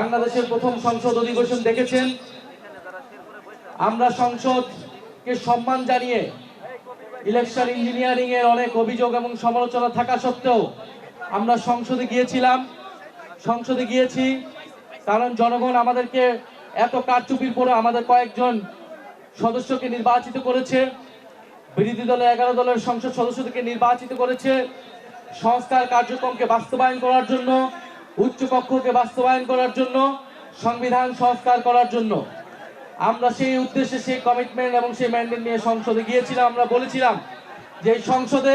বাংলাদেশের প্রথম সংসদ অধিবেশন দেখেছেন। আমরা সংসদকে সম্মান জানিয়ে ইলেকশন ইঞ্জিনিয়ারিং এর অনেক অভিযোগ এবং সমালোচনা থাকা সত্ত্বেও আমরা সংসদে গিয়েছি কারণ জনগণ আমাদেরকে এত কারচুপির পরে আমাদের কয়েকজন সদস্যকে নির্বাচিত করেছে, বিরোধী দলের 11 দলের সংসদ সদস্যদেরকে নির্বাচিত করেছে সংস্কার কার্যক্রমকে বাস্তবায়ন করার জন্য, উচ্চকক্ষকে বাস্তবায়ন করার জন্য, সংবিধান সংস্কার করার জন্য। আমরা সেই উদ্দেশ্যে সেই কমিটমেন্ট এবং সেই ম্যান্ডেট নিয়ে সংসদে গিয়েছিলাম। আমরা বলেছিলাম যে এই সংসদে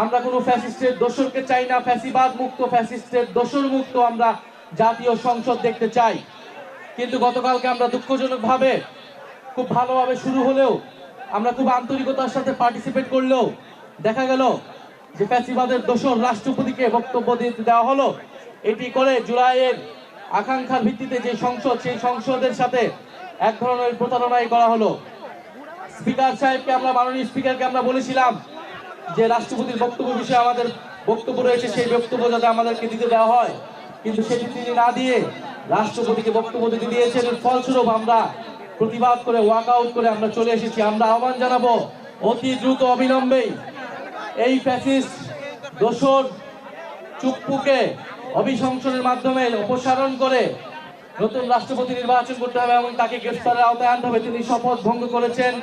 আমরা কোনো ফ্যাসিস্টের দোসরকে চাই না, ফ্যাসিবাদ মুক্ত, ফ্যাসিস্টের দোসর মুক্ত আমরা জাতীয় সংসদ দেখতে চাই। কিন্তু গতকালকে আমরা দুঃখজনকভাবে খুব ভালোভাবে শুরু হলেও আমরা খুব আন্তরিকতার সাথে পার্টিসিপেট করলেও দেখা গেল যে ফ্যাসিবাদের দোসর রাষ্ট্রপতিকে বক্তব্য দিতে দেওয়া হলো। এটি করে জুলাইয়ের আকাঙ্ক্ষার ভিত্তিতে যে সংসদ, সেই সংসদের সাথে এক ধরনের প্রতারণাই করা হলো। স্পিকার সাহেবকে আমরা, মাননীয় স্পিকারকে আমরা বলেছিলাম যে রাষ্ট্রপতির বক্তব্য বিষয়ে আমাদের বক্তব্য রয়েছে, সেই বক্তব্য যাতে আমাদেরকে দিতে দেওয়া হয়, কিন্তু সেটি তিনি না দিয়ে রাষ্ট্রপতিকে বক্তব্য দিতে দিয়েছেন। ফলস্বরূপ আমরা প্রতিবাদ করে ওয়াকআউট করে আমরা চলে এসেছি। আমরা আহ্বান জানাবো অতি দ্রুত অবিলম্বেই এই ফ্যাসিস্ট দোসর চুপ্পুকে অভিশংসনের মাধ্যমে অপসারণ করে নতুন রাষ্ট্রপতি নির্বাচন করতে হবে এবং তাকে গ্রেফতারের আওতায় আনতে হবে। তিনি শপথ ভঙ্গ করেছেন,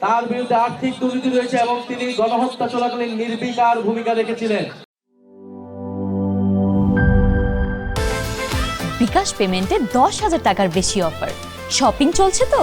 তার বিরুদ্ধে আর্থিক দুর্নীতি রয়েছে এবং তিনি গণহত্যা চলাকালীন নির্বিকার ভূমিকা রেখেছিলেন। বিকাশ পেমেন্টে 10,000 টাকার বেশি অফার, শপিং চলছে তো।